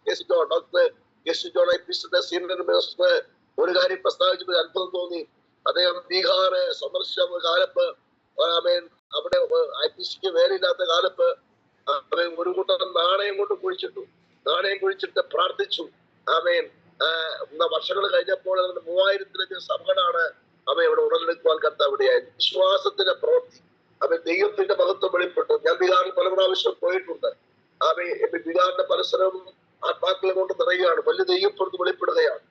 Doctor K C. John ഐ.പി.എസിന്റെ senior minister ഒരു കാര്യം പ്രസ്താവിച്ചപ്പോൾ അത്ഭുതം തോന്നി. അദ്ദേഹം ബീഹാർ സന്ദർശിച്ച കാലത്ത് അവിടെ ഐ.പി.സിക്ക് വേറില്ലാത്ത കാലത്ത് ഒരു കൂട്ടം നാണയം കൊണ്ട് കുഴിച്ചിട്ടു. നാണയം കുഴിച്ചിട്ട് പ്രാർത്ഥിച്ചു. വർഷങ്ങൾ കഴിഞ്ഞപ്പോൾ 3000-ലധികം സഭകളാണ് ഇവിടെ ഉടലെടുക്കുവാൻ കർത്താവിടെയായത്. വിശ്വാസത്തിന്റെ പ്രവൃത്തി ദൈവത്തിന്റെ മഹത്വം വെളിപ്പെട്ടു. ഞാൻ ബീഹാറിൽ പല പ്രാവശ്യം പോയിട്ടുണ്ട്. ബീഹാറിന്റെ പരിസരവും ആത്മാക്കളെ കൊണ്ട് നിറയുകയാണ്. വലിയ ദൈവപ്രവൃത്തി വെളിപ്പെടുകയാണ്.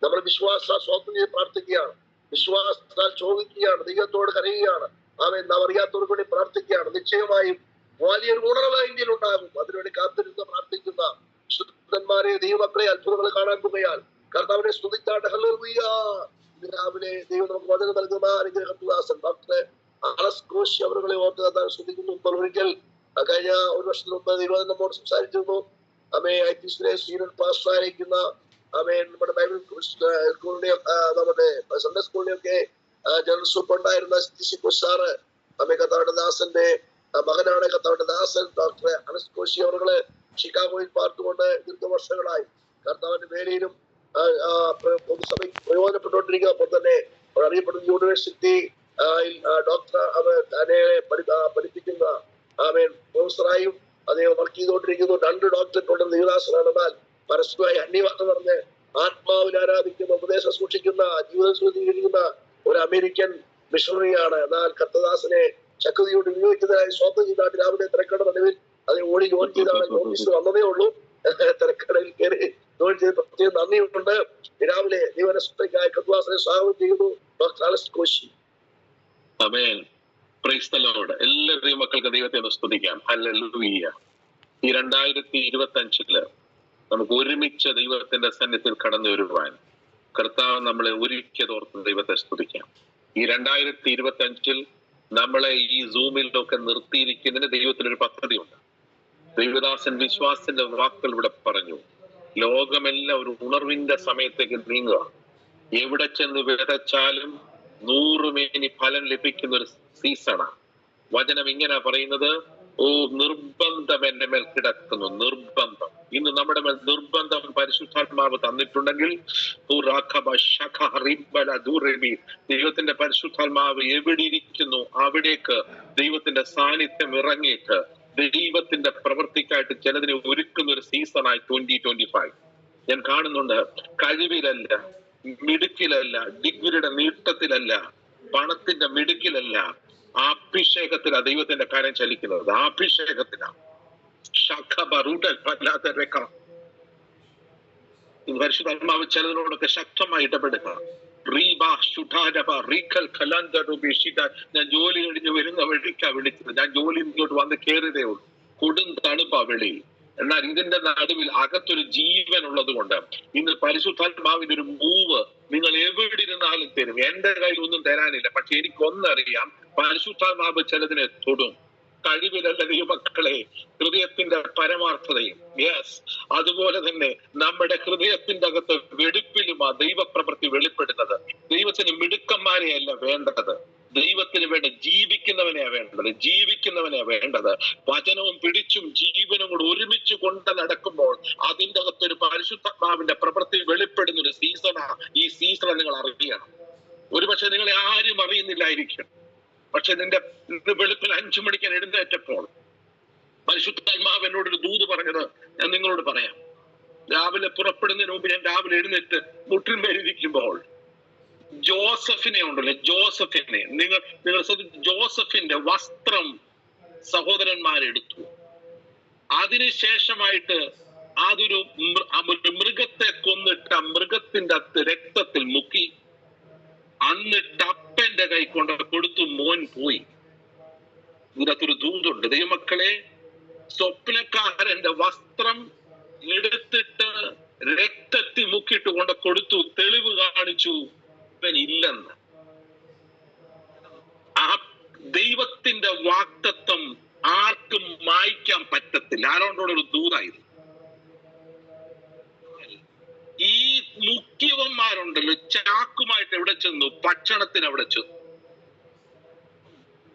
നമ്മൾ വിശ്വാസ സ്വാതന്ത്ര്യം പ്രാർത്ഥിക്കുകയാണ്, വിശ്വാസത്താൽ ചോദിക്കുകയാണ്, ദൈവത്തോട് കരയുകയാണ്. നാം അറിയാത്തവർക്ക് വേണ്ടി പ്രാർത്ഥിക്കുകയാണ്. നിശ്ചയമായും വലിയൊരു ഉണർവ് ഇന്ത്യയിൽ ഉണ്ടാകും. അതിനുവേണ്ടി കാത്തിരുന്ന് പ്രാർത്ഥിക്കുന്ന വിശുദ്ധന്മാരെ, ദൈവമക്കളെ അത്ഭുതങ്ങൾ കാണാൻ പോകയാൽ കർത്താവിനെ സ്തുതിച്ചാട്ട് ഹല്ലേലൂയ. ഇന്ന് രാവിലെ ദൈവം നമുക്ക് വചനം നൽകുന്ന അനുഗ്രഹദാസൻ ഡോക്ടർ അലസ് കോശി അവരുടെ ഓർത്ത് കർത്താവിനെ സ്തുതിക്കുന്നു. ഇപ്പോൾ ഒരിക്കൽ കഴിഞ്ഞ ഒരു വർഷത്തിന് മുമ്പ് ദൈവം നമ്മോട് സംസാരിച്ചിരുന്നു. ഐ.പി.സിയിലെ സീനിയർ പാസ്റ്റർ ആയിരിക്കുന്ന നമ്മുടെ ബൈബിൾ സ്കൂളിന്റെ നമ്മുടെ സൺഡേ സ്കൂളിന്റെ ഒക്കെ ജനറൽ സൂപ്രണ്ടായിരുന്ന സാറ് കർത്താവിന്റെ ദാസന്റെ മകനാണ്. കർത്താവിന്റെ ദാസൻ ഡോക്ടർ അലസ് കോശി അവരുടെ ഷിക്കാഗോയിൽ പാർത്തുകൊണ്ട് ദീർഘവർഷങ്ങളായി കർത്താവിന്റെ വേലയിലും പൊതുസഭയ്ക്ക് പ്രയോജനപ്പെട്ടുകൊണ്ടിരിക്കുക. അപ്പോൾ തന്നെ അറിയപ്പെടുന്ന യൂണിവേഴ്സിറ്റി ഡോക്ടർ പഠിപ്പിക്കുന്ന പ്രൊഫസറായും അദ്ദേഹം വർക്ക് ചെയ്തുകൊണ്ടിരിക്കുന്നു. 2 ഡോക്ടറേറ്റ് ദൈവദാസനാണ്. എന്നാൽ പരസ്പരമായി അന്യവാദം പറഞ്ഞ് ആത്മാവിൽ ആരാധിക്കുന്ന, ഉപദേശം സൂക്ഷിക്കുന്ന, ജീവിതം സൂക്ഷിക്കുന്ന ഒരു അമേരിക്കൻ മിഷണറിയാണ്. എന്നാൽ കർത്തദാസനെ ശക്തിയോട് വിനിയോഗിക്കുന്നതിനായി സ്വന്തം ചെയ്താൽ രാവിലെ തിരക്കട നടുവിൽ അതിനെ ഓടി ജോലി ചെയ്താണ് നോട്ടീസ് വന്നതേ ഉള്ളൂ. തിരക്കടയിൽ കയറി ജോലി ചെയ്ത് പ്രത്യേകം നന്ദിയുണ്ട്. രാവിലെ ദൈവനസ്തുതിക്കായി കർത്തദാസനെ സ്വാഗതം ചെയ്യുന്നു ഡോക്ടർ അലസ് കോശി. എല്ലാ മക്കൾക്ക് ദൈവത്തെ ഒന്ന് സ്തുതിക്കാം. ഹല്ലേലൂയ. ഈ 2025 നമുക്ക് ഒരുമിച്ച് ദൈവത്തിന്റെ സന്നിധിയിൽ കടന്നു വരുവാൻ കർത്താവ് നമ്മളെ ഒരുക്കിയതോർത്ത് ദൈവത്തെ സ്തുതിക്കാം. ഈ 2025 നമ്മളെ ഈ സൂമിലൊക്കെ നിർത്തിയിരിക്കുന്നതിന് ദൈവത്തിനൊരു പദ്ധതിയുണ്ട്. ദൈവദാസൻ വിശ്വാസത്തിന്റെ വാക്കുകൾ ഇവിടെ പറഞ്ഞു. ലോകമെല്ലാം ഒരു ഉണർവിന്റെ സമയത്തേക്ക് നീങ്ങുക. എവിടെ ചെന്ന് വിതച്ചാലും 100 മേനി ഫലം ലഭിക്കുന്ന ഒരു സീസണാണ്. വചനം ഇങ്ങനെ പറയുന്നത്, ഓ നിർബന്ധം എന്റെ മേൽ കിടക്കുന്നു. നിർബന്ധം ഇന്ന് നമ്മുടെ മേൽ നിർബന്ധം പരിശുദ്ധാത്മാവ് തന്നിട്ടുണ്ടെങ്കിൽ ദൈവത്തിന്റെ പരിശുദ്ധാത്മാവ് എവിടെ ഇരിക്കുന്നു അവിടേക്ക് ദൈവത്തിന്റെ സാന്നിധ്യം ഇറങ്ങിയിട്ട് ദൈവത്തിന്റെ പ്രവൃത്തിക്കായിട്ട് ചിലതിനെ ഒരുക്കുന്ന ഒരു സീസണായി 2025 ഞാൻ കാണുന്നുണ്ട്. കഴിവിലല്ല, മിടുക്കിലല്ല, ഡിഗ്രിയുടെ നീട്ടത്തിലല്ല, പണത്തിന്റെ മിടുക്കിലല്ല, അഭിഷേകത്തിലാണ് ദൈവത്തിന്റെ കാര്യം ചലിക്കുന്നത്. അഭിഷേകത്തിലാണ്. പരിശുദ്ധാത്മാവ് ചിലതിനോടൊക്കെ ശക്തമായി ഇടപെടുക. ഞാൻ ജോലി കഴിഞ്ഞ് വരുന്ന വഴിക്കാ വിളിച്ചത്. ഞാൻ ജോലി ഇങ്ങോട്ട് വന്ന് കയറിയതേ ഉള്ളൂ. കൊടും തണുപ്പാ വെളിയിൽ. എന്നാൽ ഇതിന്റെ നടുവിൽ അകത്തൊരു ജീവൻ ഉള്ളത് കൊണ്ട് ഇന്ന് പരിശുദ്ധാത്മാവിന്റെ ഒരു മൂവ് നിങ്ങൾ എവിടെ ഇരുന്നാലും തരും. എന്റെ കയ്യിൽ ഒന്നും തരാനില്ല, പക്ഷെ എനിക്കൊന്നറിയാം, പരിശുദ്ധാത്മാവ് ചിലതിനെ തൊടും. കഴിവിലല്ല ദൈവമക്കളെ, ഹൃദയത്തിന്റെ പരമാർത്ഥതയും. യെസ്, അതുപോലെ തന്നെ നമ്മുടെ ഹൃദയത്തിന്റെ അകത്ത് വെടിപ്പിലും ആ ദൈവപ്രവൃത്തി വെളിപ്പെടുന്നത്. ദൈവത്തിന് മിടുക്കന്മാരെയല്ല വേണ്ടത്, ദൈവത്തിന് വേണ്ട ജീവിക്കുന്നവനെയാ വേണ്ടത്. വചനവും പിടിച്ചും ജീവനും കൂടെ ഒരുമിച്ച് കൊണ്ട് നടക്കുമ്പോൾ അതിൻ്റെ അകത്തൊരു പരിശുദ്ധാത്മാവിന്റെ പ്രവൃത്തി വെളിപ്പെടുന്ന ഒരു സീസണാണ്. ഈ സീസൺ നിങ്ങൾ അറിയണം. ഒരുപക്ഷെ നിങ്ങളെ ആരും അറിയുന്നില്ലായിരിക്കും, പക്ഷെ നിന്റെ വെളുപ്പിൽ 5 മണിക്ക് എഴുന്നേറ്റപ്പോൾ പരിശുദ്ധാത്മാവ് എന്നോടൊരു ദൂത് പറഞ്ഞത് ഞാൻ നിങ്ങളോട് പറയാം. രാവിലെ പുറപ്പെടുന്നതിന് മുമ്പ് ഞാൻ രാവിലെ എഴുന്നേറ്റ് മുട്ടിന്മേലിരിക്കുമ്പോൾ ജോസഫിനെ ഉണ്ടല്ലോ, ജോസഫിനെ നിങ്ങൾ ജോസഫിന്റെ വസ്ത്രം സഹോദരന്മാരെടുത്തു. അതിനുശേഷമായിട്ട് അതൊരു മൃഗത്തെ കൊന്നിട്ട് ആ മൃഗത്തിന്റെ രക്തത്തിൽ മുക്കി അന്നിട്ട് അപ്പന്റെ കൈ കൊണ്ട് കൊടുത്തു. മോൻ പോയി. ഇതിനകത്തൊരു ദൂതുണ്ട് ദൈവമക്കളെ. സ്വപ്നക്കാരന്റെ വസ്ത്രം എടുത്തിട്ട് രക്തത്തിൽ മുക്കിയിട്ട് കൊണ്ട് കൊടുത്തു. തെളിവ് കാണിച്ചു ഇവൻ ഇല്ലെന്ന്. ആ ദൈവത്തിന്റെ വാഗ്ദത്തം ആർക്കും മായ്ക്കാൻ പറ്റത്തില്ല. ആരോണ്ടോടൊരു ദൂതായിരുന്നു. ഈ മുഖ്യവന്മാരുണ്ടല്ലോ, ചാക്കുമായിട്ട് എവിടെ ചെന്നു? ഭക്ഷണത്തിന് അവിടെ ചെന്നു.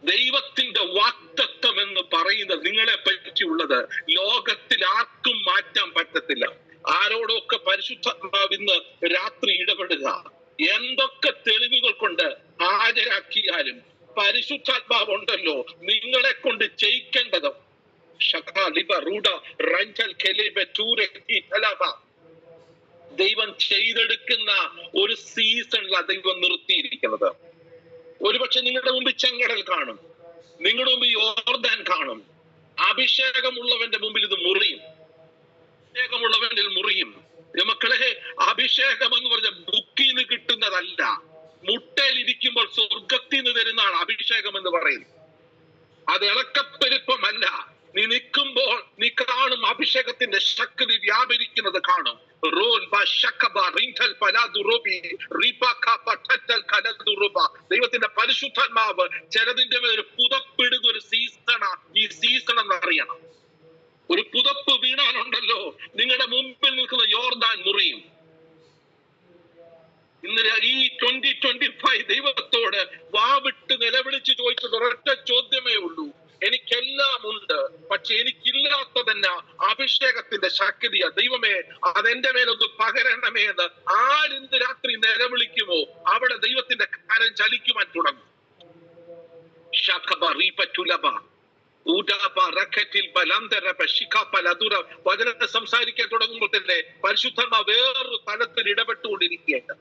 ദൈവത്തിന്റെ വാഗ്ദത്തം എന്ന് പറയുന്നത് നിങ്ങളെ പറ്റിയുള്ളത് ലോകത്തിൽ ആർക്കും മാറ്റാൻ പറ്റത്തില്ല. പരിശുദ്ധാത്മാവ് ഇന്ന് രാത്രി ഇടപെടുക. എന്തൊക്കെ തെളിവുകൾ കൊണ്ട് ഹാജരാക്കിയാലും പരിശുദ്ധാത്മാവ് ഉണ്ടല്ലോ നിങ്ങളെ കൊണ്ട് ചെയ്യിക്കേണ്ടത്. ദൈവം ചെയ്തെടുക്കുന്ന ഒരു സീസണിലാണ് ദൈവം നിർത്തിയിരിക്കുന്നത്. ഒരുപക്ഷെ നിങ്ങളുടെ മുമ്പിൽ ചെങ്കടൽ കാണും, നിങ്ങളുടെ മുമ്പിൽ യോർദാൻ കാണും. അഭിഷേകമുള്ളവന്റെ മുമ്പിൽ ഇത് മുറിയും, അഭിഷേകമുള്ളവനിൽ മുറിയും. മക്കളെ, അഭിഷേകം എന്ന് പറഞ്ഞ ബുക്കിൽ നിന്ന് കിട്ടുന്നതല്ല, മുട്ടയിൽ ഇരിക്കുമ്പോൾ സ്വർഗത്തിൽ നിന്ന് തരുന്നതാണ് അഭിഷേകം എന്ന് പറയുന്നത്. അത് ഇളക്കപ്പെരുപ്പമല്ല. നീ നിൽക്കുമ്പോൾ നീ കാണും അഭിഷേകത്തിന്റെ ശക്തി വ്യാപരിക്കുന്നത് കാണും. ദൈവത്തിന്റെ പരിശുദ്ധാത്മാവ് ചിലതിന്റെ മേൽ ഒരു പുതപ്പിടുന്ന ഒരു സീസണാ ഈ സീസൺ എന്നറിയണം. ഒരു പുതപ്പ് വീണാലുണ്ടല്ലോ നിങ്ങളുടെ മുമ്പിൽ നിൽക്കുന്ന യോർദാൻ മുറിയും. ഇന്ന് ഈ 2025 ദൈവത്തോട് വാവിട്ട് നിലവിളിച്ച് ചോദിച്ചത് ഒരൊറ്റ ചോദ്യമേ ഉള്ളൂ. എനിക്കെല്ലാം ഉണ്ട്, പക്ഷെ എനിക്കില്ലാത്തതന്നെ അഭിഷേകത്തിന്റെ ശക്തിയാ. ദൈവമേ, അതെന്റെ മേലൊന്ന് പകരണമേ എന്ന് ആരിന്ന് രാത്രി നിലവിളിക്കുമോ അവിടെ ദൈവത്തിന്റെ കരം ചലിക്കുവാൻ തുടങ്ങും. വചനത്തെ സംസാരിക്കാൻ തുടങ്ങുമ്പോൾ തന്നെ പരിശുദ്ധാത്മാവ് വേറൊരു തലത്തിൽ ഇടപെട്ടുകൊണ്ടിരിക്കുകയാണ്.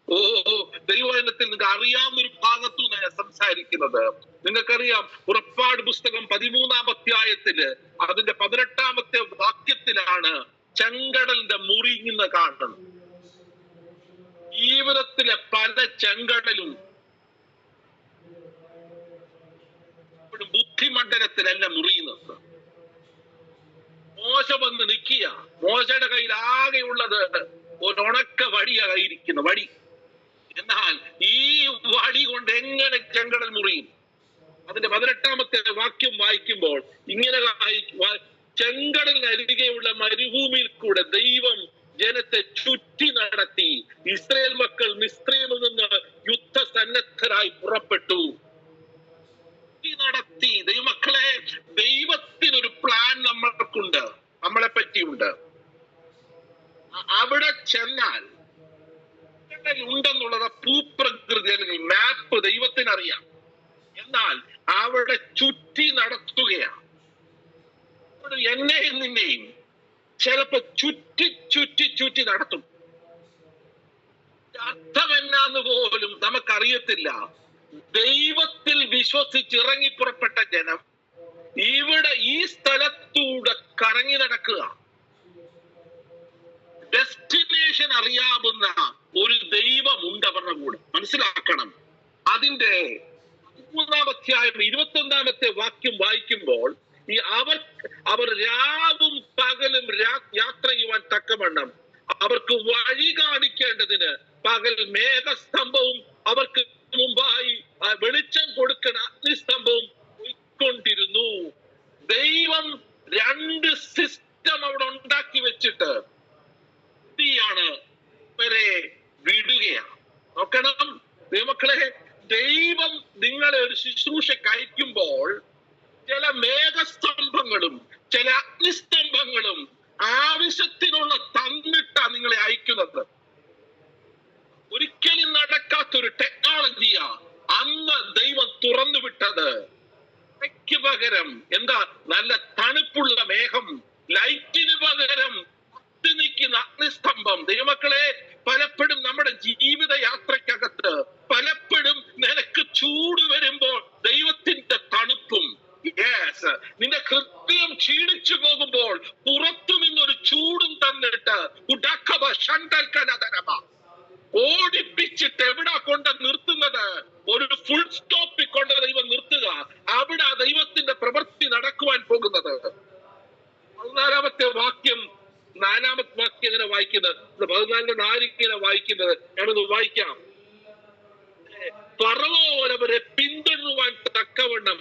ഓ, ദൈവവചനത്തിൽ നിങ്ങൾക്ക് അറിയാവുന്ന ഒരു ഭാഗത്തു നിന്നാണ് സംസാരിക്കുന്നത്. നിങ്ങൾക്കറിയാം, പുറപ്പാട് പുസ്തകം 13-ാം അധ്യായത്തില് അതിന്റെ 18-ാമത്തെ വാക്യത്തിലാണ് ചെങ്കടലിന്റെ മുറിയുന്ന കാണുന്നത്. ജീവിതത്തിലെ പല ചെങ്കടലും ബുദ്ധിമണ്ഡലത്തിലല്ല മുറിയുന്നത്. മോശ വന്ന് നിൽക്കുക, മോശയുടെ കയ്യിൽ ആകെയുള്ളത് ഒരു ഉണക്ക വടിയായിരിക്കുന്ന വടി. എന്നാൽ ഈ വടി കൊണ്ട് എങ്ങനെ ചെങ്കടൽ മുറിയും? അതിന്റെ 18-ാമത്തെ വാക്യം വായിക്കുമ്പോൾ ഇങ്ങനെ ചെങ്കടലിനരികെയുള്ള മരുഭൂമിയിൽ കൂടെ ദൈവം ജനത്തെ ചുറ്റി നടത്തി. ഇസ്രായേൽ മക്കൾ മിസ്രയീമിൽ നിന്ന് യുദ്ധസന്നദ്ധരായി പുറപ്പെട്ടു. നടത്തി. ദൈവമക്കളെ, ദൈവത്തിനൊരു പ്ലാൻ നമ്മൾക്കുണ്ട്, നമ്മളെ പറ്റിയുണ്ട്. അവിടെ ചെന്നാൽ ഉണ്ടെന്നുള്ളത് ഭൂപ്രകൃതി അല്ലെങ്കിൽ മാപ്പ് ദൈവത്തിനറിയാം. എന്നാൽ അവിടെ ചുറ്റി നടത്തുകയാണ്. എന്നെയും നിന്നെയും ചിലപ്പോ ചുറ്റി ചുറ്റി ചുറ്റി നടത്തും. അർത്ഥം എന്നാന്ന് പോലും നമുക്കറിയത്തില്ല. ദൈവത്തിൽ വിശ്വസിച്ചിറങ്ങി പുറപ്പെട്ട ജനം ഇവിടെ ഈ സ്ഥലത്തൂടെ കറങ്ങി നടക്കുക. ഡെസ്റ്റിനേഷൻ അറിയാവുന്ന ഒരു ദൈവമുണ്ട് അവരുടെ കൂടെ. മനസ്സിലാക്കണം. അതിന്റെ 13-ാം അധ്യായം 21-ാമത്തെ വാക്യം വായിക്കുമ്പോൾ ഈ അവർ രാവും പകലും യാത്ര ചെയ്യുവാൻ തക്കവണ്ണം അവർക്ക് വഴി കാണിക്കേണ്ടതിന് പകൽ മേഘസ്തംഭവും അവർക്ക് മുമ്പായി വെളിച്ചം കൊടുക്കുന്ന അഗ്നിസ്തംഭവും പോയിക്കൊണ്ടിരുന്നു. ദൈവം 2 സിസ്റ്റം അവിടെ ഉണ്ടാക്കി വെച്ചിട്ട് ഇവരെ വിടുകയാണ്. നോക്കണം ദൈവമക്കളെ, ദൈവം നിങ്ങളെ ഒരു ശുശ്രൂഷയ്ക്ക് അയക്കുമ്പോൾ ചില മേഘസ്തംഭങ്ങളും ചില അഗ്നിസ്തംഭങ്ങളും ആവശ്യത്തിനുള്ള തന്നിട്ടാ നിങ്ങളെ അയക്കുന്നത്. ഒരിക്കലും നടക്കാത്തൊരു ടെക്നോളജിയാ അന്ന് ദൈവം തുറന്നു വിട്ടത്. പകരം എന്താ? നല്ല തണുപ്പുള്ള മേഘം, ലൈറ്റിന് പകരം നിൽക്കുന്ന അഗ്നിസ്തംഭം. ദൈവമക്കളെ, പലപ്പോഴും നമ്മുടെ ജീവിത യാത്രക്കകത്ത് പലപ്പോഴും നിനക്ക് ചൂട് വരുമ്പോൾ ദൈവത്തിന്റെ തണുപ്പും, നിന്റെ ഹൃദയം ക്ഷീണിച്ചു പോകുമ്പോൾ പുറത്തു നിന്നൊരു ചൂടും തന്നിട്ട് ഓടിപ്പിച്ചിട്ട് എവിടാ കൊണ്ട് നിർത്തുന്നത്? ഒരു ഫുൾ സ്റ്റോപ്പിൽ കൊണ്ട് ദൈവം നിർത്തുക. അവിടെ ദൈവത്തിന്റെ പ്രവൃത്തി നടക്കുവാൻ പോകുന്നത്. 14-ാമത്തെ വാക്യം 4-ാമത്തെ വാക്യം എങ്ങനെ വായിക്കുന്നത്? 14-4 ഇങ്ങനെ വായിക്കുന്നത്. ഞാനത് വായിക്കാം. ഫറവോൻ അവരെ പിന്തുടരുവാൻ തക്കവണ്ണം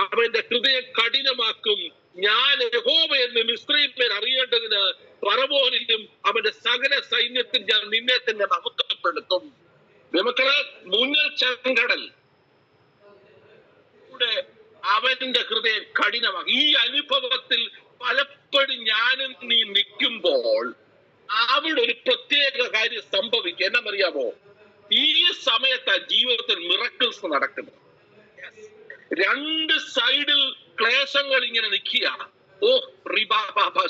അവന്റെ ഹൃദയം കഠിനമാക്കും. ഞാൻ യഹോവ എന്ന് മിസ്രയീമ്യർ അറിയേണ്ടതിന് ഫറവോനിലും അവന്റെ സകല സൈന്യത്തിൽ ഞാൻ നിന്നെ തന്നെ മഹത്വപ്പെടുത്തും. മക്കളെ, മുങ്ങൽ ചെങ്കടൽ അവന്റെ ഹൃദയം കഠിനമാക്കി. ഈ അനുഭവത്തിൽ പലപ്പോഴും ഞാനും അവിടെ ഒരു പ്രത്യേക കാര്യം സംഭവിക്കും. എന്നറിയാമോ? ഈ സമയത്ത് ജീവിതത്തിൽ മിറക്കിൾസ് നടക്കുന്നത്. രണ്ട് സൈഡിൽ ക്ലേശങ്ങൾ ഇങ്ങനെ നിൽക്കുക.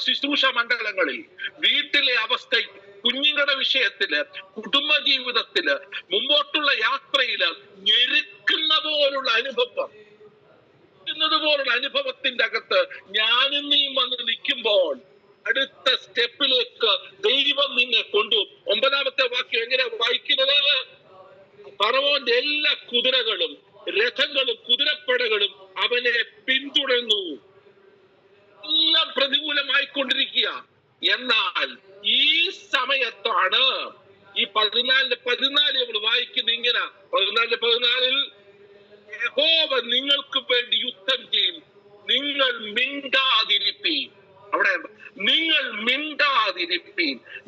ശുശ്രൂഷ മണ്ഡലങ്ങളിൽ, വീട്ടിലെ അവസ്ഥ, കുഞ്ഞുങ്ങളുടെ വിഷയത്തില്, കുടുംബജീവിതത്തില്, മുമ്പോട്ടുള്ള യാത്രയില് ഞെരുക്കുന്ന പോലുള്ള അനുഭവത്തിന്റെ അകത്ത് ഞാനും നീയും വന്ന് നിൽക്കുമ്പോൾ അടുത്ത സ്റ്റെപ്പിലേക്ക് ദൈവം നിന്നെ കൊണ്ടുപോകും. 9-ാമത്തെ വാക്യം എങ്ങനെ വായിക്കുന്നത്? ഫറവോന്റെ എല്ലാ കുതിരകളും രഥങ്ങളും കുതിരപ്പടകളും അവനെ പിന്തുടർന്നു. എല്ലാം പ്രതികൂലമായിക്കൊണ്ടിരിക്കുക. എന്നാൽ ഈ സമയത്താണ് ഈ 14 നമ്മൾ വായിക്കുന്നത് ഇങ്ങനെ. 14 യഹോവ നിങ്ങൾക്ക് വേണ്ടി യുദ്ധം ചെയ്യും, നിങ്ങൾ മിണ്ടാതിരിപ്പീൻ. അവിടെ നിങ്ങൾ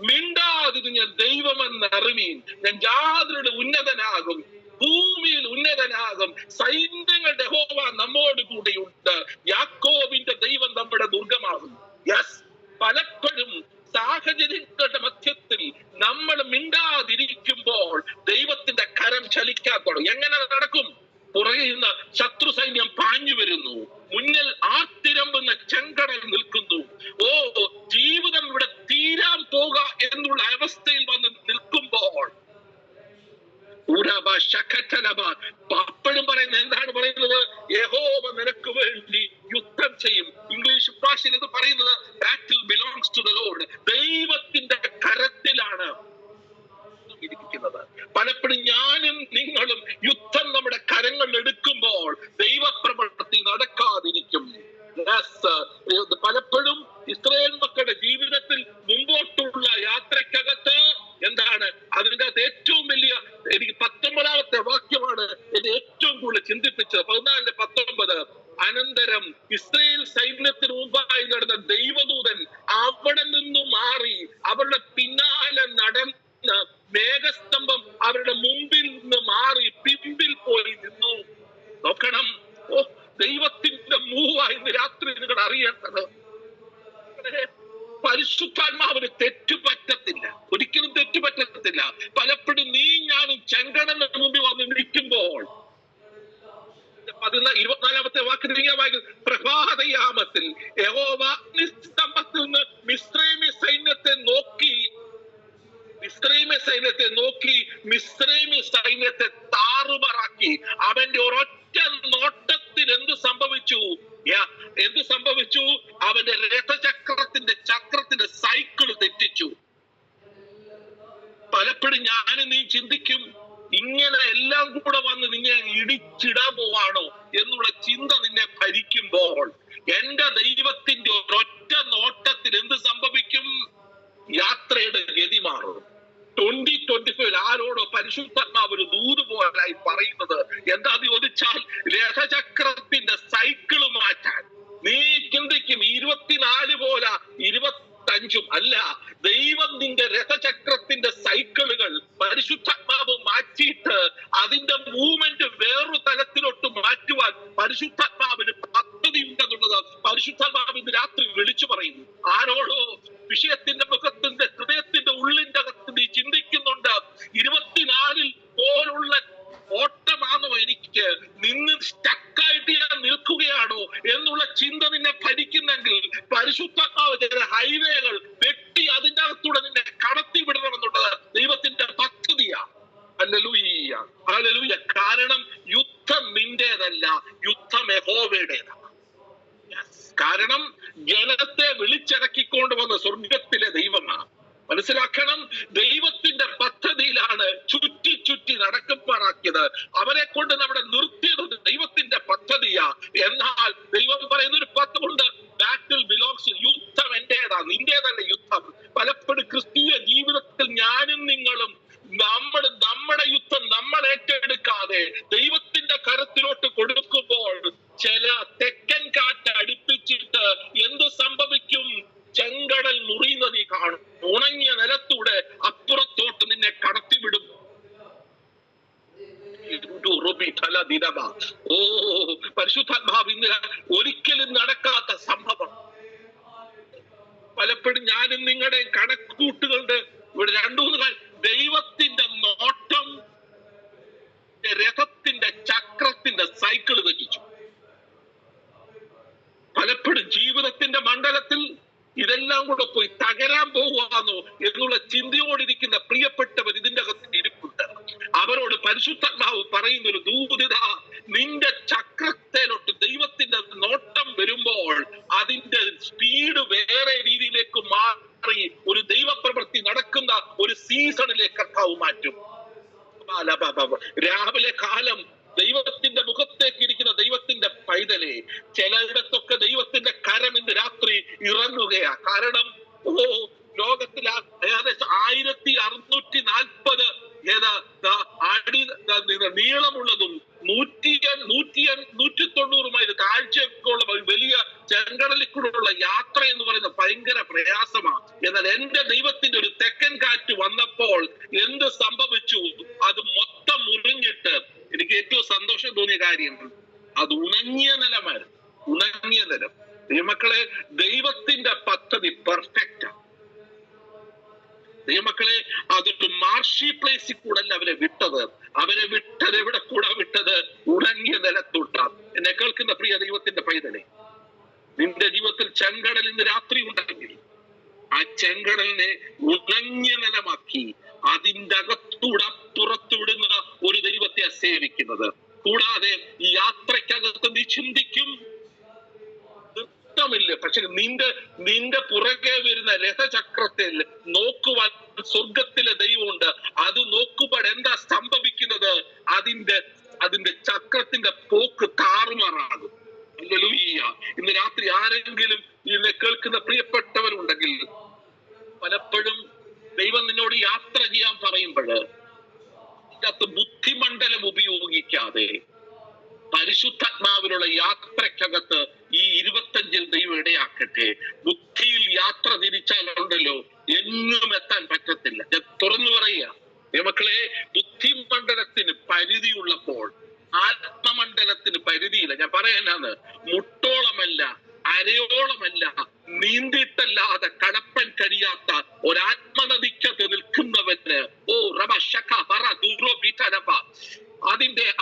മിണ്ടാതിരിഞ്ഞ ദൈവമെന്ന് അറിവീൻ. ഞാൻ യാതൊരു ഉന്നതനാകും, ഭൂമിയിൽ ഉന്നതനാകും. സൈന്യങ്ങളുടെ യഹോവ നമ്മോട് കൂടെയുണ്ട്. യാക്കോബിന്റെ ദൈവം നമ്മുടെ ദുർഗമാകും. യെസ്, പലപ്പോഴും സാഹചര്യങ്ങളുടെ മധ്യത്തിൽ നമ്മൾ മിണ്ടാതിരിക്കുമ്പോൾ ദൈവത്തിന്റെ കരം ചലിക്കാൻ തുടങ്ങും. എങ്ങനെ നടക്കും? പുറകിൽ നിന്ന് ശത്രു സൈന്യം പാഞ്ഞു വരുന്നു, മുന്നിൽ ആർത്തിരമ്പുന്ന ചെങ്കടൽ നിൽക്കുന്നു. ജീവിതം ഇവിടെ തീരാൻ പോക എന്നുള്ള അവസ്ഥയിൽ വന്ന് നിൽക്കുമ്പോൾ അപ്പോഴും പറയുന്നത് എന്താണ് പറയുന്നത്? യഹോവ നിനക്ക് വേണ്ടി യുദ്ധം ചെയ്യും. ഇംഗ്ലീഷ് ഭാഷയിൽ ഇത് പറയുന്നത് battle belongs to the lord. ദൈവത്തിന്റെ കരത്തിലാണ് ഇരിക്കുന്നത്. പലപ്പോഴും ഞാനും നിങ്ങളും യുദ്ധം നമ്മുടെ കരങ്ങളിൽ എടുക്കുമ്പോൾ ദൈവപ്രവർത്തി നടക്കാതിരിക്കും. പലപ്പോഴും ഇസ്രായേൽ മക്കളുടെ ജീവിതത്തിൽ മുമ്പോട്ടുള്ള യാത്രക്കകത്ത് എന്താണ് അതിന്റെ അകത്ത് ഏറ്റവും വലിയ, എനിക്ക് 19-ാമത്തെ വാക്യമാണ് എന്നെ ഏറ്റവും കൂടുതൽ ചിന്തിപ്പിച്ചത്. 14-19. അനന്തരം ഇസ്രായേൽ സൈന്യത്തിന് മുമ്പായി നടന്ന ദൈവദൂതൻ അവിടെ നിന്നും മാറി അവരുടെ പിന്നാലെ നടന്ന് മേഘസ്തംഭം അവരുടെ മുമ്പിൽ നിന്ന് മാറി പിമ്പിൽ പോയി നിന്നു. നോക്കണം, ദൈവത്തിന്റെ മൂവായി ഇന്ന് രാത്രി നിങ്ങൾ അറിയേണ്ടത്. പരിശുദ്ധാത്മാവിന് തെറ്റുപറ്റത്തില്ല, ഒരിക്കലും തെറ്റുപറ്റത്തില്ല. പലപ്പോഴും നീ ഞാനും ചെങ്കടലിന് മുമ്പിൽ വന്ന് നിൽക്കുമ്പോൾ 24-ാമത്തെ വാക്കിൽ ഇങ്ങനെ വായിക്കുന്നു. പ്രഭാതയാമത്തിൽ യഹോവ അഗ്നിസ്തംഭത്തിൽ നിന്ന് മിസ്രൈമ്യ സൈന്യത്തെ നോക്കി മിസ്രൈമ്യ സൈന്യത്തെ താറുമാറാക്കി. അവന്റെ ഒരൊറ്റ നോട്ടത്തിൽ എന്ത് സംഭവിച്ചു? അവന്റെ രഥചക്രത്തിന്റെ സൈക്കിൾ തെറ്റിച്ചു. പലപ്പോഴും ഞാനും നീ ചിന്തിക്കും, ഇങ്ങനെ എല്ലാം കൂടെ വന്ന് നിന്നെ ഇടിച്ചിടാൻ പോവാണോ എന്നുള്ള ചിന്ത നിന്നെ ഭരിക്കുമ്പോൾ എന്റെ ദൈവത്തിന്റെ ഒരൊറ്റ നോട്ടത്തിൽ എന്ത് സംഭവിക്കും? യാത്രയുടെ ഗതി മാറും. 2025 ആരോടോ പരിശുദ്ധാത്മാവ് ഒരു ദൂത് പോലായി പറയുന്നത് എന്താന്ന് ചോദിച്ചാൽ, രഥചക്രത്തിന്റെ സൈക്കിള് മാറ്റാൻ. നീ ചിന്തിക്കും 24 പോലെ 25 അല്ല. ദൈവം നിന്റെ രഥചക്രത്തിന്റെ സൈക്കിളുകൾ പരിശുദ്ധാത്മാവ് മാറ്റിയിട്ട് അതിന്റെ മൂവ്മെന്റ് വേറൊരു തലത്തിലോട്ട് മാറ്റുവാൻ പരിശുദ്ധാത്മാവിന് പദ്ധതി ഉണ്ടെന്നുള്ളത് പരിശുദ്ധാത്മാവ് ഇന്ന് രാത്രി വിളിച്ചു പറയുന്നു. ആരോടോ വിഷയത്തിന്റെ മുഖത്തിന്റെ ഹൃദയത്തിന്റെ ഉള്ളിന്റെ അകത്ത് നീ ചിന്തിക്കുന്നുണ്ട്, 24 പോലുള്ള ഓട്ടമാണോ എനിക്ക്, നിന്ന് സ്റ്റക്കായിട്ട് ഞാൻ നിൽക്കുകയാണോ എന്നുള്ള ചിന്ത നിന്നെ ഭരിക്കുന്നെങ്കിൽ പരിശുദ്ധാത്മാവ് ചില ഹൈവേകൾ വെട്ടി അതിന്റെ അകത്തൂടെ നിന്നെ കടത്തി വിടണമെന്നുള്ളത് ദൈവത്തിന്റെ പദ്ധതിയാണ്. Hallelujah, hallelujah. കാരണം യുദ്ധം നിന്റേതല്ല, യുദ്ധം യഹോവയുടേതാണ്. കാരണം ജനത്തെ വിളിച്ചിറക്കിക്കൊണ്ട് വന്ന സ്വർഗത്തിലെ ദൈവമാണ്. മനസ്സിലാക്കണം, ദൈവത്തിന്റെ പദ്ധതിയിലാണ് ചുറ്റി നടക്കപ്പാറാക്കിയത്. അവരെ കൊണ്ട് നമ്മുടെ നിർത്തിയത് ദൈവത്തിന്റെ പദ്ധതിയാ. എന്നാൽ ദൈവം പറയുന്ന ഒരു പദമുണ്ട്, ബാറ്റിൽ ബിലോങ്സ്. യുദ്ധം എന്റേതാ, നിന്റേതല്ല യുദ്ധം. പലപ്പോഴും ക്രിസ്തീയ ജീവിതത്തിൽ ഞാനും നിങ്ങളും നമ്മുടെ യുദ്ധം നമ്മൾ ഏറ്റെടുക്കാതെ ദൈവത്തിന്റെ കരത്തിലോട്ട് കൊടുക്കുമ്പോൾ ചില തെക്കൻ കാറ്റ് അടുപ്പിച്ചിട്ട് എന്ത് സംഭവിക്കും? ചെങ്കടൽ മുറിയുന്നത് നീ കാണും. ഉണങ്ങിയ നിലത്തൂടെ അപ്പുറത്തോട്ട് നിന്നെ കടത്തിവിടും. പരിശുദ്ധാത്മാവ് ഇന്ന് ഒരിക്കലും നടക്കാത്ത സംഭവം. പലപ്പോഴും ഞാനും നിങ്ങളുടെ കണക്കൂട്ടുകളുടെ ഇവിടെ രണ്ടു മൂന്ന് കാര്യം, ദൈവത്തിന്റെ നോട്ടം രഥത്തിന്റെ ചക്രത്തിന്റെ സൈക്കിൾ തെറ്റിച്ചു. പലപ്പോഴും ജീവിതത്തിന്റെ മണ്ഡലത്തിൽ ഇതെല്ലാം കൂടെ പോയി തകരാൻ പോവാന്നോ എന്നുള്ള ചിന്തയോടിരിക്കുന്ന പ്രിയപ്പെട്ടവർ ഇതിന്റെ അകത്ത് ഇരിപ്പുണ്ട്. അവരോട് പരിശുദ്ധാത്മാവ് പറയുന്ന ഒരു ദൂതിത, നിന്റെ ചക്രത്തിലോട്ട് ദൈവത്തിന്റെ നോട്ടം വരുമ്പോൾ അതിന്റെ സ്പീഡ് വേറെ രീതിയിലേക്ക് മാറി ഒരു ദൈവപ്രവൃത്തി നടക്കുന്ന ഒരു സീസണിലേക്ക് കർത്താവ് മാറ്റും. രാവിലെ കാലം ദൈവത്തിന്റെ മുഖത്തേക്ക് ഇരിക്കുന്ന ദൈവത്തിന്റെ പൈതലെ, ചിലയിടത്തൊക്കെ ദൈവത്തിന്റെ കരം ഇന്ന് രാത്രി ഇറങ്ങുകയാ. കാരണം ലോകത്തിൽ ഏകദേശം 1640 അടി നീളമുള്ളതും 190 മൈൽ താഴ്ചയൊക്കെയുള്ള വലിയ ചെങ്കടലിൽ യാത്ര എന്ന് പറയുന്നത് ഭയങ്കര പ്രയാസമാണ്. എന്നാൽ എന്റെ ദൈവത്തിന്റെ ഒരു തെക്കൻ കാറ്റ് വന്നപ്പോൾ എന്ത് സംഭവിച്ചു? അത് മൊത്തം മുറിഞ്ഞിട്ട് എനിക്ക് ഏറ്റവും സന്തോഷം തോന്നിയ കാര്യം, അത് ഉണങ്ങിയ നിലമാണ്. ഉണങ്ങിയ നിലം. ദൈവമക്കളെ, ദൈവത്തിന്റെ പദ്ധതി പെർഫെക്റ്റ്. ദൈവമക്കളെ, അതൊരു മാർഷി പ്ലേസിൽ കൂടെ അല്ല അവരെ വിട്ടത്. അവരെ വിട്ടത് എവിടെ കൂടെ വിട്ടത്? ഉണങ്ങിയ നിലത്തോട്ടാണ്. എന്നെ കേൾക്കുന്ന പ്രിയ ദൈവത്തിന്റെ പൈതലെ, നിന്റെ ജീവിതത്തിൽ ചെങ്കടൽ ഇന്ന് രാത്രി ഉണ്ടെങ്കിൽ ആ ചെങ്കടലിനെ ഉണങ്ങിയ നിലമാക്കി അതിന്റെ അകത്തൂടെ പുറത്തു വിടുന്ന ഒരു ദൈവത്തെ സേവിക്കുന്നത്. കൂടാതെ ഈ യാത്രക്കകത്ത് നീ ചിന്തിക്കും, ഇല്ല. പക്ഷെ നിന്റെ പുറകെ വരുന്ന രഥചക്രത്തിൽ നോക്കുവാൻ സ്വർഗത്തിലെ ദൈവമുണ്ട്. അത് നോക്കുമ്പോൾ എന്താ സംഭവിക്കുന്നത്? അതിന്റെ ചക്രത്തിന്റെ പോക്ക് താറുമാറാകും. ഹല്ലേലൂയ. ഇന്ന് രാത്രി ആരെങ്കിലും ഇതിനെ കേൾക്കുന്ന പ്രിയപ്പെട്ടവരുണ്ടെങ്കിൽ, പലപ്പോഴും ദൈവം നിന്നോട് യാത്ര ചെയ്യാൻ പറയുമ്പോൾ ഇതിനകത്ത് ബുദ്ധിമണ്ഡലം ഉപയോഗിക്കാതെ പരിശുദ്ധാത്മാവിലുള്ള യാത്രക്കകത്ത് ഈ 25 ദൈവം ഇടയാക്കട്ടെ. ബുദ്ധിയിൽ യാത്ര തിരിച്ചാലുണ്ടല്ലോ എങ്ങും എത്താൻ പറ്റത്തില്ല. ഞാൻ തുറന്നു പറയുക മക്കളെ, ബുദ്ധിമണ്ഡലത്തിന് പരിധിയുള്ളപ്പോൾ ആത്മമണ്ഡലത്തിന് പരിധിയില്ല. ഞാൻ പറയാനാണ്, മുട്ടോളമല്ല അരയോളമല്ല നീന്തിയിട്ടല്ലാതെ കടപ്പൻ കഴിയാത്ത ഒരാത്മനദിക്കത്ത് നിൽക്കുന്നവന്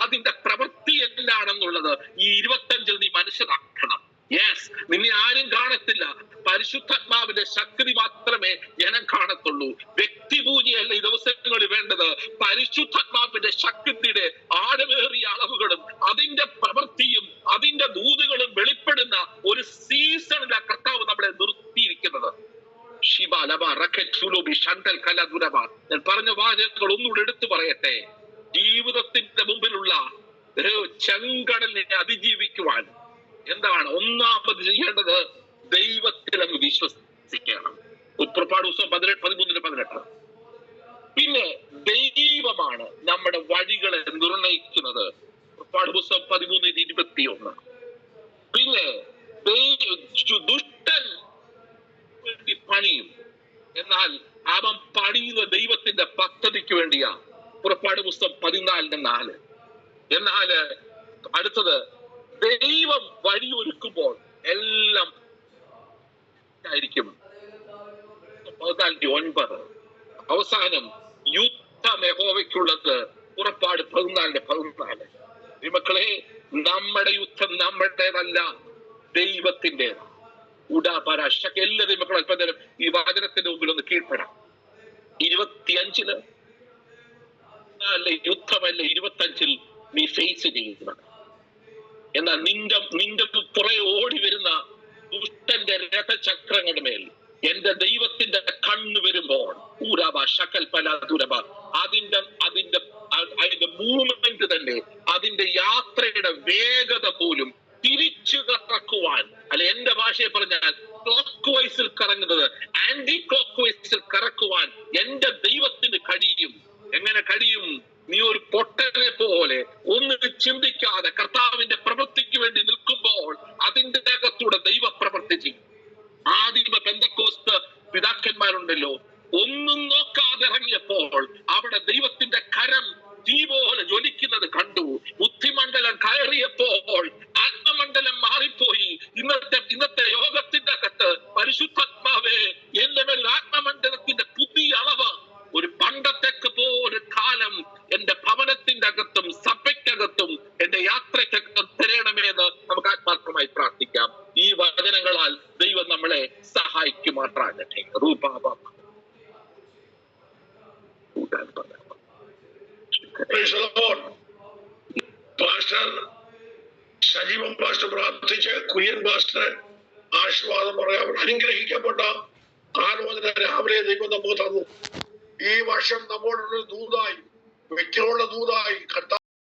അതിന്റെ പ്രവൃത്തി എന്താണെന്നുള്ളത് ഈ 25 നീ മനസ്സിലാക്കണം. യെസ്, നിന്നെ ആരും കാണത്തില്ല. പരിശുദ്ധാത്മാവിന്റെ ശക്തി മാത്രമേ ജനം കാണത്തുള്ളൂ. വ്യക്തിപൂജയല്ല ഈ ദിവസങ്ങളിൽ വേണ്ടത്. പരിശുദ്ധാത്മാവിന്റെ ശക്തിയുടെ ആഴമേറിയ അളവുകളും അതിന്റെ പ്രവൃത്തിയും അതിന്റെ ദൂതുകളും വെളിപ്പെടുന്ന ഒരു സീസണിലാ കർത്താവ് നമ്മളെ നിർത്തിയിരിക്കുന്നത്. ഞാൻ പറഞ്ഞ വാചകങ്ങൾ ഒന്നുകൂടെ എടുത്തു പറയട്ടെ. ജീവിതത്തിന്റെ മുമ്പിലുള്ള ചെങ്കടലിനെ അതിജീവിക്കുവാൻ എന്താണ് ഒന്നാമത് ചെയ്യേണ്ടത്? ദൈവത്തിൽ അങ്ങ് വിശ്വസിക്കണം. പുറപ്പാട് പുസ്തകം 13:18. പിന്നെ ദൈവമാണ് നമ്മുടെ വഴികളെ നിർണയിക്കുന്നത്. പുറപ്പാട് പുസ്തകം 13:21. പിന്നെ ദുഷ്ടൻ വേണ്ടി പണിയും, എന്നാൽ അവൻ പണിയുന്ന ദൈവത്തിന്റെ പദ്ധതിക്ക് വേണ്ടിയാ. പുറപ്പാട് പുസ്തകം 14:4. എന്നാൽ അടുത്തത്, ദൈവം വഴിയൊരുക്കുമ്പോൾ എല്ലാം ആയിരിക്കും. 14:9. അവസാനം യുദ്ധം യഹോവയ്ക്കുള്ളത്. പുറപ്പാട് 14:14. മക്കളെ, നമ്മുടെ യുദ്ധം നമ്മുടേതല്ല, ദൈവത്തിൻ്റെതാണ്. ഉടാപരാശക്ക് എല്ലാവരും മക്കൾ അല്പം നേരം ഈ വചനത്തിന്റെ മുമ്പിൽ ഒന്ന് കീഴ്പ്പെടാം. 25 യുദ്ധമല്ല, 25 നീ ഫേസ് ചെയ്യുന്നത്. എന്നാൽ നിന്റെ പുറകെ ഓടി വരുന്ന ദുഷ്ടന്റെ രഥചക്രങ്ങളുടെ മേൽ എന്റെ ദൈവത്തിന്റെ കണ്ണ് വരുമ്പോൾ അതിന്റെ മൂവ്മെന്റ് തന്നെ, അതിന്റെ യാത്രയുടെ വേഗത പോലും തിരിച്ചു കറക്കുവാൻ, അല്ലെ എന്റെ ഭാഷയെ പറഞ്ഞാൽ ക്ലോക്ക് വൈസിൽ കറങ്ങുന്നത് ആന്റി ക്ലോക്ക് വൈസിൽ കറക്കുവാൻ എന്റെ ദൈവത്തിന് കഴിയും. എങ്ങനെ കഴിയും? നീ ഒരു പൊട്ടനെ പോലെ ഒന്ന് ചിന്തിക്കാതെ കർത്താവിന്റെ പ്രവൃത്തിക്ക് വേണ്ടി നിൽക്കുമ്പോൾ അതിന്റെ അകത്തൂടെ ദൈവ പ്രവൃത്തി ചെയ്യും. ആദിമ പെന്തക്കോസ്ത് പിതാക്കന്മാരുണ്ടല്ലോ, ഒന്നും നോക്കാതെ ഇറങ്ങിയപ്പോൾ അവിടെ ദൈവത്തിന്റെ കരം തീ പോലെ ജ്വലിക്കുന്നത് കണ്ടു. ബുദ്ധിമണ്ഡലം കയറിയപ്പോൾ ആത്മമണ്ഡലം മാറിപ്പോയി. ഇന്നത്തെ യോഗത്തിന്റെ അകത്ത് പരിശുദ്ധാത്മാവേ യാത്രയ്ക്കൊക്കെ തരണമേ എന്ന് നമുക്ക് ആത്മാർത്ഥമായി പ്രാർത്ഥിക്കാം. ഈ വചനങ്ങളാൽ ദൈവം നമ്മളെ സഹായിക്കുമാറാകട്ടെ. പാസ്റ്റർ സജീവൻ പാസ്റ്റർ പ്രാർത്ഥിച്ച് കുര്യൻ പാസ്റ്റർ ആശീർവാദം പറയാൻ അനുഗ്രഹിക്കപ്പെട്ട ആലോചന രാവിലെ ദൈവം നമുക്ക് തന്നു. ഈ വർഷം നമ്മോടുള്ള ദൂതായി, വ്യക്തികളുടെ ദൂതായി